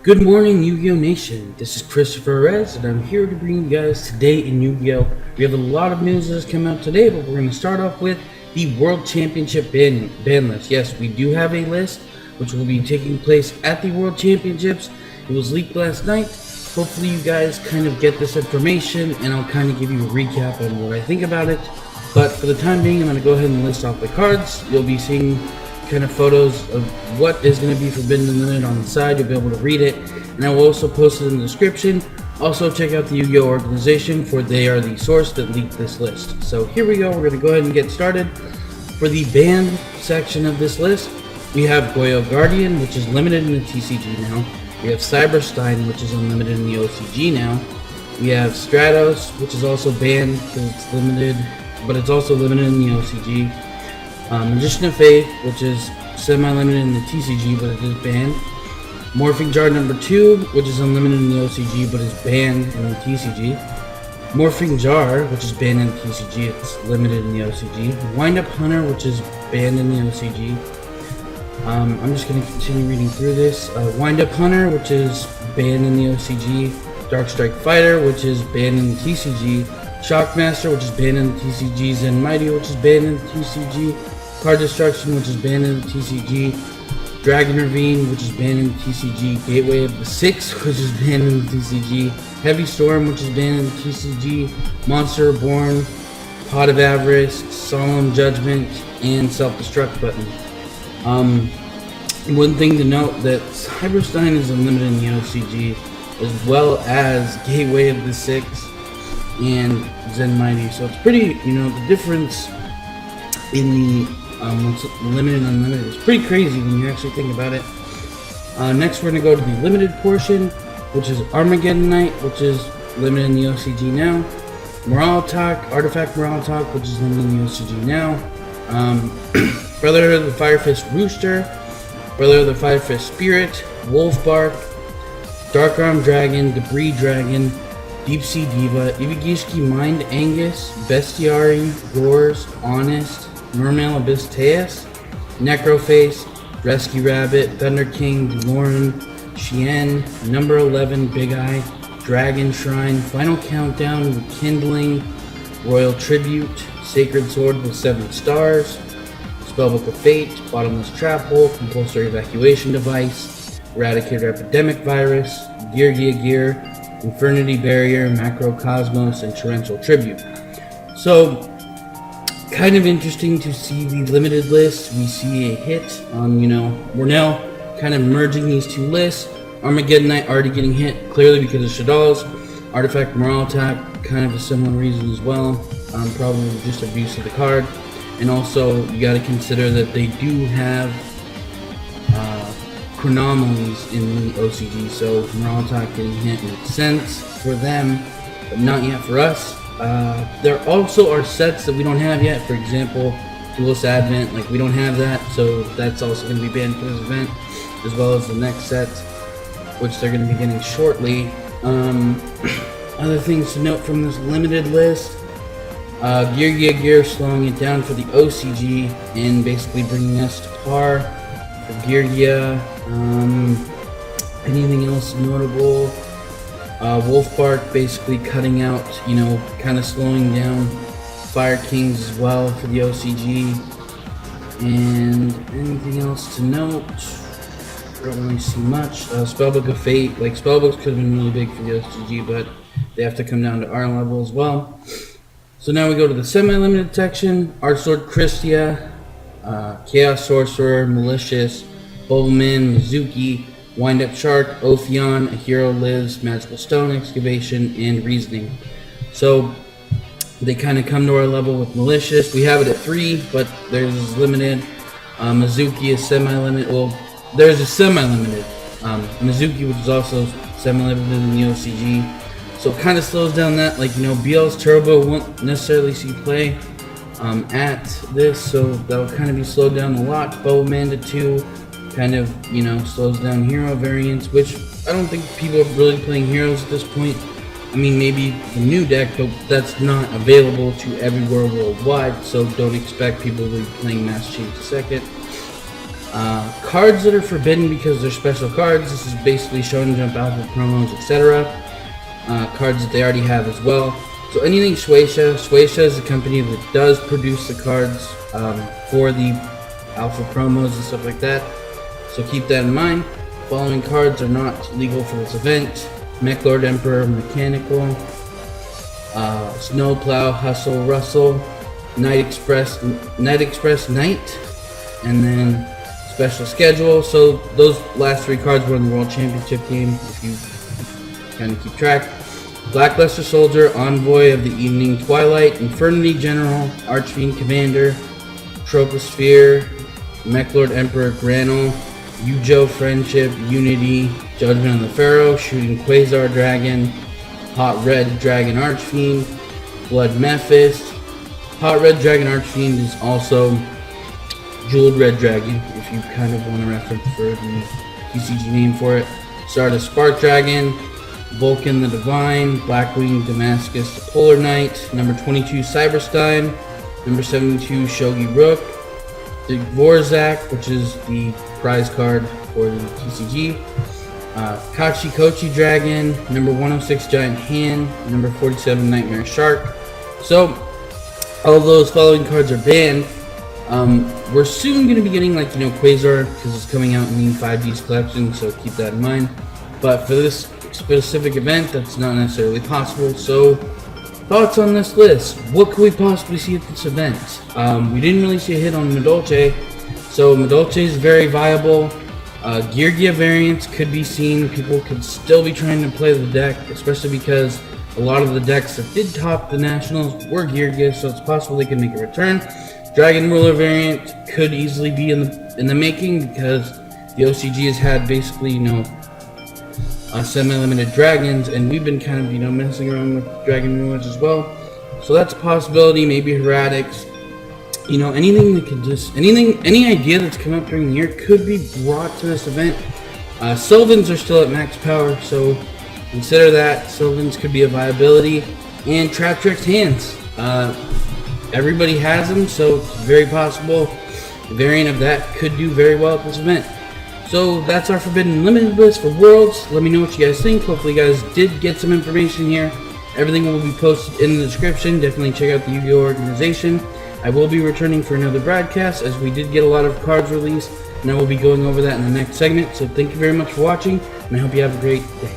Good morning, Yu-Gi-Oh Nation. This is Christopher Rez, and I'm here to bring you guys today in Yu-Gi-Oh. We have a lot of news that has come out today, but we're going to start off with the World Championship ban list. Yes, we do have a list, which will be taking place at the World Championships. It was leaked last night. Hopefully you guys kind of get this information, and I'll kind of give you a recap on what I think about it. But for the time being, I'm going to go ahead and list off the cards. You'll be seeing kind of photos of what is going to be forbidden and limited on the side. You'll be able to read it, and I will also post it in the description. Also check out the Yu-Gi-Oh organization, for they are the source that leaked this list. So here we go. We're going to go ahead and get started. For the banned section of this list, we have Yugioh Guardian, which is limited in the TCG now. We have Cyberstein, which is unlimited in the OCG now. We have Stratos, which is also banned because it's limited, but it's also limited in the OCG. Magician of Faith, which is semi-limited in the TCG, but it is banned. Morphing Jar number 2, which is unlimited in the OCG, but is banned in the TCG. Morphing Jar, which is banned in the TCG, it's limited in the OCG. Wind-Up Hunter, which is banned in the OCG. I'm just going to continue reading through this. Wind-Up Hunter, which is banned in the OCG. Dark Strike Fighter, which is banned in the TCG. Shockmaster, which is banned in the TCG. Zen Mighty, which is banned in the TCG. Card Destruction, which is banned in the TCG. Dragon Ravine, which is banned in the TCG. Gateway of the Six, which is banned in the TCG. Heavy Storm, which is banned in the TCG. Monster Reborn, Pot of Avarice, Solemn Judgment, and Self-Destruct button. One thing to note that Cyberstein is unlimited in the OCG, as well as Gateway of the Six and Zen Mighty. So it's pretty, the difference in the what's limited and unlimited is pretty crazy when you actually think about it. Next, we're going to go to the limited portion, which is Armageddon Knight, which is limited in the OCG now. Morale Talk, Artifact Morale Talk, which is limited in the OCG now. Brother of the Firefist Rooster, Brother of the Firefist Spirit, Wolf Bark, Dark Arm Dragon, Debris Dragon, Deep Sea Diva, Ibigishki Mind Angus, Bestiary, Roars, Honest, Mermail Abyss Teus, Necroface, Rescue Rabbit, Thunder King, Lauren, Shien, Number 11, Big Eye, Dragon Shrine, Final Countdown, Kindling, Royal Tribute, Sacred Sword with 7 stars, Spellbook of Fate, Bottomless Trap Hole, Compulsory Evacuation Device, Eradicator Epidemic Virus, Gear, Infernity Barrier, Macrocosmos, and Torrential Tribute. So, kind of interesting to see the limited list. We see a hit on, we're now kind of merging these two lists. Armageddon Knight already getting hit, clearly because of Shadal's. Artifact Morale Attack, kind of a similar reason as well. Probably just abuse of the card. And also, you got to consider that they do have chronomalies in the OCG, so Morale Attack getting hit makes sense for them, but not yet for us. There also are sets that we don't have yet. For example, Duelist Advent, we don't have that, so that's also going to be banned for this event, as well as the next set, which they're going to be getting shortly. Other things to note from this limited list: Gear slowing it down for the OCG and basically bringing us to par for Gear. Anything else notable? Wolf Bark basically cutting out, kind of slowing down Fire Kings as well for the OCG. And anything else to note? I don't really see much. Spellbook of Fate, Spellbooks could have been really big for the OCG, but they have to come down to our level as well. So now we go to the semi-limited section. Art Sword Christia, Chaos Sorcerer, Malicious, Bowman, Mizuki, Wind-Up Shark, Ophion, A Hero Lives, Magical Stone, Excavation, and Reasoning. So they kind of come to our level with Malicious. We have it at 3, but theirs is limited. Mizuki is semi-limited. Well, there's a semi-limited. Mizuki, which is also semi-limited in the OCG. So it kind of slows down that, BL's Turbo won't necessarily see play at this, so that'll kind of be slowed down a lot. Bow Amanda 2 kind of, slows down hero variants, which I don't think people are really playing heroes at this point. I mean, maybe the new deck, but that's not available to everywhere worldwide, so don't expect people to be playing Mass Change II. Cards that are forbidden because they're special cards. This is basically Shonen Jump Alpha promos, etc. Cards that they already have as well. So anything Shueisha. Shueisha is a company that does produce the cards for the Alpha promos and stuff like that. So keep that in mind. Following cards are not legal for this event: Mech Lord Emperor Mechanical, Snowplow Hustle Russell, Night Express Knight, and then Special Schedule. So those last 3 cards were in the World Championship game, if you kind of keep track. Blackluster Soldier, Envoy of the Evening Twilight, Infernity General, Archfiend Commander, Troposphere, Mech Lord Emperor Granul, Yugioh Friendship, Unity, Judgment of the Pharaoh, Shooting Quasar Dragon, Hot Red Dragon Archfiend, Blood Mephist. Hot Red Dragon Archfiend is also Jeweled Red Dragon, if you kind of want a reference for the TCG name for it. Stardust Spark Dragon, Vulcan the Divine, Blackwing Damascus the Polar Knight, number 22 Cyberstein, number 72 Shogi Rook, the Vorzak, which is the prize card for the TCG, Kachi Kochi Dragon, number 106 Giant Hand, number 47 Nightmare Shark. So all those following cards are banned. We're soon going to be getting Quasar, because it's coming out in the 5D's collection, so keep that in mind. But for this specific event, that's not necessarily possible. So thoughts on this list? What could we possibly see at this event? We didn't really see a hit on Madolche, so Madolche is very viable. Yugioh variants could be seen. People could still be trying to play the deck, especially because a lot of the decks that did top the Nationals were Yugioh, so it's possible they could make a return. Dragon Ruler variant could easily be in the making, because the OCG has had basically semi-limited dragons, and we've been kind of messing around with Dragon Rulers as well. So that's a possibility. Maybe Heretics. Anything that could any idea that's come up during the year could be brought to this event. Sylvans are still at max power, so consider that. Sylvans could be a viability. And Trap Tricks Hands. Everybody has them, so it's very possible a variant of that could do very well at this event. So that's our Forbidden Limited list for Worlds. Let me know what you guys think. Hopefully you guys did get some information here. Everything will be posted in the description. Definitely check out the Yugioh organization. I will be returning for another broadcast, as we did get a lot of cards released, and I will be going over that in the next segment. So thank you very much for watching, and I hope you have a great day.